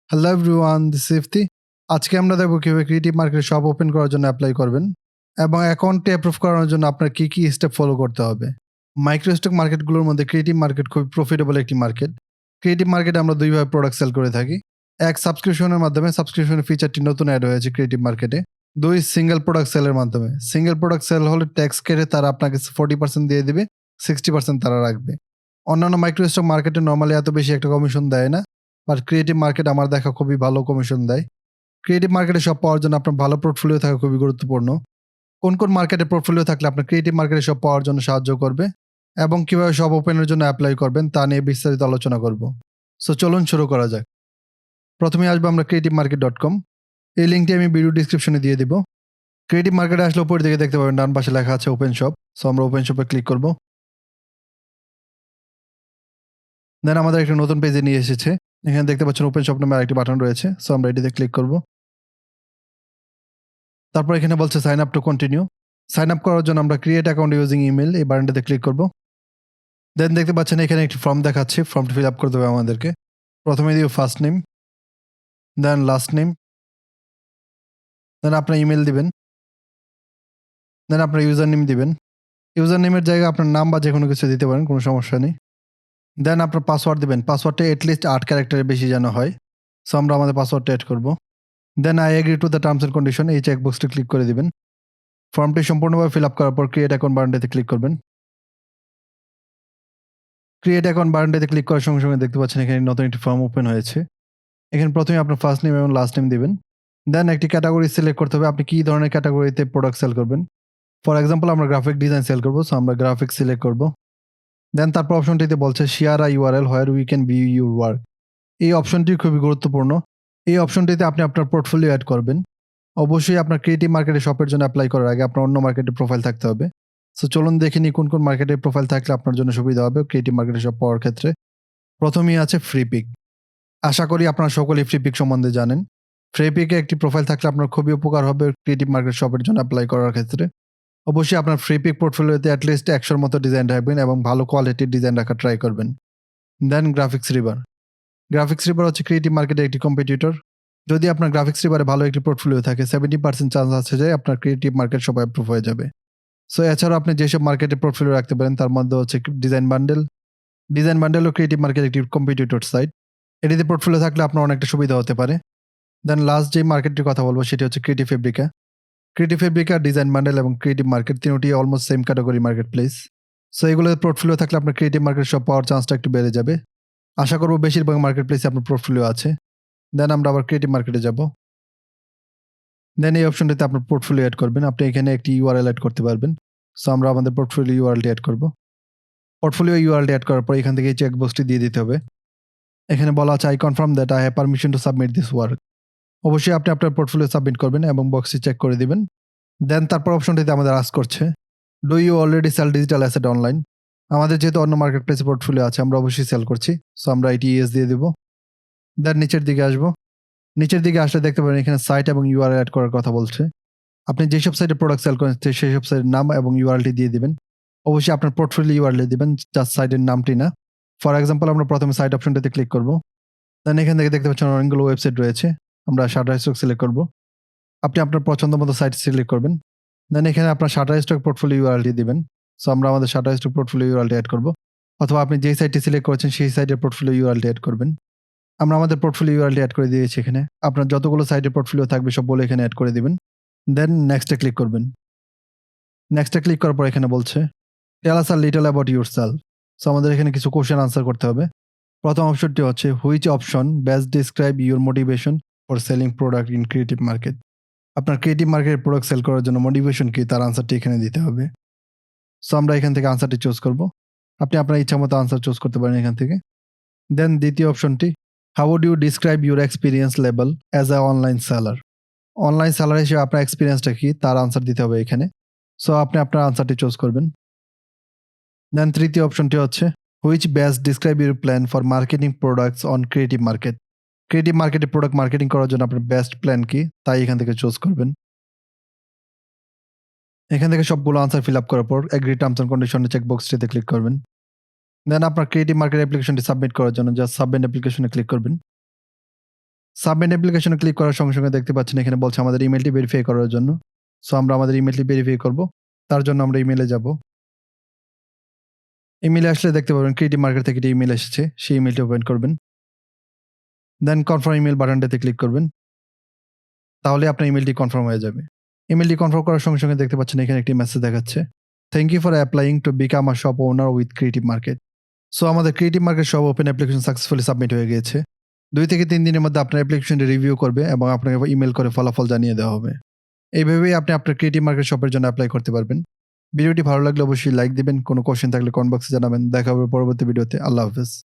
Hello everyone, this is Ifti. আজকে আমরা দেখব কিভাবে ক্রিয়েটিভ মার্কেটে শপ ওপেন করার জন্য অ্যাপ্লাই করবেন এবং অ্যাকাউন্টটি অ্যাপ্রুভ করানোর জন্য আপনার কি স্টেপ ফলো করতে হবে। মাইক্রো স্টক মার্কেটগুলোর মধ্যে ক্রিয়েটিভ মার্কেট খুবই প্রফিটেবল একটি মার্কেট। ক্রিয়েটিভ মার্কেটে আমরা দুইভাবে প্রোডাক্ট সেল করে থাকি। এক, সাবস্ক্রিপশনের মাধ্যমে। সাবস্ক্রিপশনের ফিচারটি নতুন অ্যাড হয়েছে ক্রিয়েটিভ মার্কেটে। দুই, সিঙ্গেল প্রোডাক্ট সেলের মাধ্যমে। সিঙ্গেল প্রোডাক্ট সেল হলে ট্যাক্স কেটে তারা আপনাকে 40% দিয়ে দিবে, 60% তারা রাখবে। অন্যান্য মাইক্রো স্টক মার্কেটে নর্মালি এত বেশি একটা কমিশন দেয় না, বাট ক্রিয়েটিভ মার্কেট আমার দেখা খুবই ভালো কমিশন দেয়। ক্রিয়েটিভ মার্কেটে সব পাওয়ার জন্য আপনার ভালো পোর্টফোলিও থাকা খুবই গুরুত্বপূর্ণ। কোন মার্কেটে পোর্টফোলিও থাকলে আপনার ক্রিয়েটিভ মার্কেটে সব পাওয়ার জন্য সাহায্য করবে এবং কিভাবে সব ওপেনের জন্য অ্যাপ্লাই করবেন তা নিয়ে বিস্তারিত আলোচনা করব। সো চলুন শুরু করা যাক। প্রথমে আসবো আমরা creativemarket.com। এই লিঙ্কটি আমি ভিডিও ডিসক্রিপশনে দিয়ে দিব। ক্রিয়েটিভ মার্কেটে আসলে উপর দিকে দেখতে পাবেন ডান পাশে লেখা আছে ওপেন শপ। সো আমরা ওপেন শপে ক্লিক করব। দেন আমাদের একটা নতুন পেজে নিয়ে এসেছে। এখানে দেখতে পাচ্ছেন ওপেন শপ নামে আরেকটি বাটন রয়েছে। সো আমরা এটিতে ক্লিক করব। তারপর এখানে বলছে sign up to continue. Sign up করার জন্য আমরা ক্রিয়েট অ্যাকাউন্ট ইউজিং ইমেল এই বাটনটাতে ক্লিক করব। দেন দেখতে পাচ্ছেন এখানে একটি ফর্ম দেখাচ্ছে। ফর্মটি ফিল আপ করতে হবে আমাদেরকে। প্রথমে দিব ফার্স্ট নেম, দেন লাস্ট নেম, দেন আপনার ইমেল দিবেন, দেন আপনার ইউজার নেম দিবেন। ইউজার নেমের জায়গায় আপনার নাম বা যে কোনো কিছু দিতে পারেন, কোনো সমস্যা নেই। দেন আপনার পাসওয়ার্ড দিবেন। পাসওয়ার্ডটা এটলিস্ট 8 ক্যারেক্টারের বেশি যেন হয়। সো আমরা আমাদের পাসওয়ার্ডটা অ্যাড করব। Then I agree to the terms and condition এই চেকবক্সটি ক্লিক করে দিবেন। ফর্মটি সম্পূর্ণভাবে ফিল আপ করার পর ক্রিয়েট অ্যাকাউন্ট বাটনটিতে ক্লিক করবেন। ক্রিয়েট অ্যাকাউন্ট বাটনটিতে ক্লিক করার সঙ্গে সঙ্গে দেখতে পাচ্ছেন এখানে নতুন একটি ফর্ম ওপেন হয়েছে। এখানে প্রথমে আপনার ফার্স্ট নেম এবং লাস্ট নেম দিবেন। দেন একটি ক্যাটাগরি সিলেক্ট করতে হবে, আপনি কী ধরনের ক্যাটাগরিতে প্রোডাক্ট সেল করবেন। ফর এক্সাম্পল আমরা গ্রাফিক ডিজাইন সেল করবো, সো আমরা গ্রাফিক সিলেক্ট করব। দেন তারপর অপশনটিতে বলছে share a URL where we can view your work. এই অপশনটি খুবই গুরুত্বপূর্ণ। এই অপশনটিতে আপনি আপনার পোর্টফোলিও অ্যাড করবেন। অবশ্যই আপনার ক্রিয়েটিভ মার্কেটে শপের জন্য অ্যাপ্লাই করার আগে আপনার অন্য মার্কেটে প্রোফাইল থাকতে হবে। সো চলুন দেখে নিই কোন মার্কেটে প্রোফাইল থাকলে আপনার জন্য সুবিধা হবে ক্রিয়েটিভ মার্কেটে শপ পাওয়ার ক্ষেত্রে। প্রথমেই আছে ফ্রি পিক। আশা করি আপনারা সকলেই ফ্রি পিক সম্বন্ধে জানেন। ফ্রি পিকে একটি প্রোফাইল থাকলে আপনার খুবই উপকার হবে ক্রিয়েটিভ মার্কেট শপের জন্য অ্যাপ্লাই করার ক্ষেত্রে। অবশ্যই আপনার ফ্রি পিক পোর্টফোলিওতে অ্যাটলিস্ট 100-র মতো ডিজাইন রাখবেন এবং ভালো কোয়ালিটির ডিজাইন রাখার ট্রাই করবেন। দেন গ্রাফিক্স রিভার। গ্রাফিক্স রিভার হচ্ছে ক্রিয়েটিভ মার্কেটের একটি কম্পিটিটর। যদি আপনার গ্রাফিক্স রিভারে ভালো একটি পোর্টফোলিও থাকে 70% চান্স আছে যে আপনার ক্রিয়েটিভ মার্কেট সবাই অ্যাপ্রুভ হয়ে যাবে। সো এছাড়াও আপনি যেসব মার্কেটে পোর্টফোলিও রাখতে পারেন তার মধ্যে হচ্ছে ডিজাইন বান্ডেল। ডিজাইন বান্ডেলও ক্রিয়েটিভ মার্কেট একটি কম্পিটিটর সাইট। এটিতে পোর্টফোলিও থাকলে আপনার অনেকটা সুবিধা হতে পারে। দেন লাস্ট যে মার্কেটটির কথা বলবো সেটি হচ্ছে creative Fabrica. Creative Fabrica, design bundle এবং ক্রিয়েটিভ মার্কেট তিনটি almost same category market place. So এগুলোর পোর্টফোলিও থাকলে আপনার ক্রিয়েটিভ মার্কেট সব পাওয়ার চান্সটা একটু বেড়ে যাবে। আশা করব বেশিরভাগ মার্কেট প্লেসে আপনার পোর্টফোলিও আছে। দেন আমরা আবার ক্রিয়েটিভ মার্কেটে যাব। দেন এই অপশনটিতে আপনার পোর্টফোলিও অ্যাড করবেন। আপনি এখানে একটি ইউআরএল অ্যাড করতে পারবেন। সো আমরা আমাদের পোর্টফোলিও ইউআরএলটি অ্যাড করব। পোর্টফোলিও ইউআরএলটি অ্যাড করার পর এখান থেকে এই চেকবক্সটি দিয়ে দিতে হবে। এখানে বলা আছে I confirm that I have permission to submit this work. অবশ্যই আপনি আপনার পোর্টফোলিও সাবমিট করবেন এবং বক্সটি চেক করে দিবেন। দেন তারপর অপশনটিতে আমাদের আস্ক করছে do you already sell digital asset online. আমাদের যেহেতু অন্য মার্কেট প্লেসে পোর্টফোলিও আছে আমরা অবশ্যই সেল করছি। সো আমরা এটি ইয়েস দিয়ে দেব। দেন নিচের দিকে আসবো। নিচের দিকে আসলে দেখতে পাবেন এখানে সাইট এবং ইউআরএল অ্যাড করার কথা বলছে। আপনি যেসব সাইটে প্রোডাক্ট সেল করেন সেই সব সাইটের নাম এবং ইউআরএলটি দিয়ে দিবেন। অবশ্যই আপনার পোর্টফোলিও ইউআরএল দিবেন, জাস্ট সাইটের নামটি না। ফর এক্সাম্পল আমরা প্রথমে সাইট অপশনটিতে ক্লিক করব। দেন এখান থেকে দেখতে পাচ্ছেন অনেকগুলো ওয়েবসাইট রয়েছে। আমরা শাটার স্টক সিলেক্ট করব। আপনি আপনার পছন্দ মতো সাইট সিলেক্ট করবেন। দেন এখানে আপনার শাটার স্টক পোর্টফোলিও ইউআরএলটি দিবেন। সো আমরা আমাদের শাটার স্টক পোর্টফোলিও ইউআরএলটি অ্যাড করব। অথবা আপনি যেই সাইটটি সিলেক্ট করেছেন সেই সাইটের পোর্টফোলিও ইউআরএলটি অ্যাড করবেন। আমরা আমাদের পোর্টফোলিও ইউআরএলটি অ্যাড করে দিয়েছি এখানে। আপনার যতগুলো সাইটের পোর্টফোলিও থাকবে সবগুলো এখানে অ্যাড করে দিবেন। দেন নেক্সটে ক্লিক করবেন। নেক্সটে ক্লিক করার পর এখানে বলছে tell us a little about yourself. So আমাদের এখানে কিছু কোশ্চেন আনসার করতে হবে। প্রথম অপশনটি হচ্ছে which option best describe your motivation for selling product in creative market. আপনার ক্রিয়েটিভ মার্কেটের প্রোডাক্ট সেল করার জন্য মোটিভেশন কি তার আনসারটি এখানে দিতে হবে। সো আমরা এখান থেকে আনসারটি চুজ করব। আপনি আপনার ইচ্ছা মতো আনসার চুজ করতে পারেন এখান থেকে। দেন দ্বিতীয় অপশনটি how would you describe your experience level as a online seller. Online seller হিসেবে আপনার এক্সপিরিয়েন্সটা কি তার আনসার দিতে হবে এখানে। সো আপনি আপনার আনসারটি চুজ করবেন। দেন তৃতীয় অপশনটি হচ্ছে which best describe your plan for marketing products on creative market. Creative মার্কেটে প্রোডাক্ট মার্কেটিং করার জন্য আপনার বেস্ট প্ল্যান কি তাই এখান থেকে চুজ করবেন। এখান থেকে সবগুলো আনসার ফিল আপ করার পর এগ্রি টার্মস অ্যান্ড কন্ডিশনের চেকবক্সটিতে ক্লিক করবেন। দেন আপনার ক্রিয়েটিভ মার্কেট অ্যাপ্লিকেশনটি সাবমিট করার জন্য জাস্ট সাবমিট অ্যাপ্লিকেশনে ক্লিক করবেন। সাবমিট অ্যাপ্লিকেশনে ক্লিক করার সঙ্গে, সঙ্গে দেখতে পাচ্ছেন এখানে বলছে আমাদের ইমেইলটি ভেরিফাই করার জন্য। সো আমরা আমাদের ইমেইলটি ভেরিফাই করব। তার জন্য আমরা ইমেইলে যাব। ইমেইলে আসলে দেখতে পাবেন CreativeMarket থেকে একটি ইমেইল এসেছে। সেই ইমেইলটি ওপেন করবেন। দেন কনফার্ম ইমেইল বাটনটাতে ক্লিক করবেন। তাহলে আপনার ইমেইলটি কনফার্ম হয়ে যাবে। ইমেইলটি কনফার্ম করার সঙ্গে, সঙ্গে দেখতে পাচ্ছেন এখানে একটি মেসেজ দেখাচ্ছে। Thank you for applying to become a shop owner with CreativeMarket। So আমাদের CreativeMarket shop open application successfully submit হয়ে গিয়েছে। ২ থেকে ৩ দিনের মধ্যে আপনার অ্যাপ্লিকেশনটি রিভিউ করবে এবং আপনাকে ইমেইল করে ফলাফল জানিয়ে দেওয়া হবে। এইভাবেই আপনি আপনার CreativeMarket শপের জন্য এপ্লাই করতে পারবেন। ভিডিওটি ভালো লাগলে অবশ্যই লাইক দিবেন। কোনো কোয়েশ্চেন থাকলে কমেন্ট বক্সে জানাবেন। দেখা হবে পরবর্তী ভিডিওতে। আল্লাহ হাফেজ।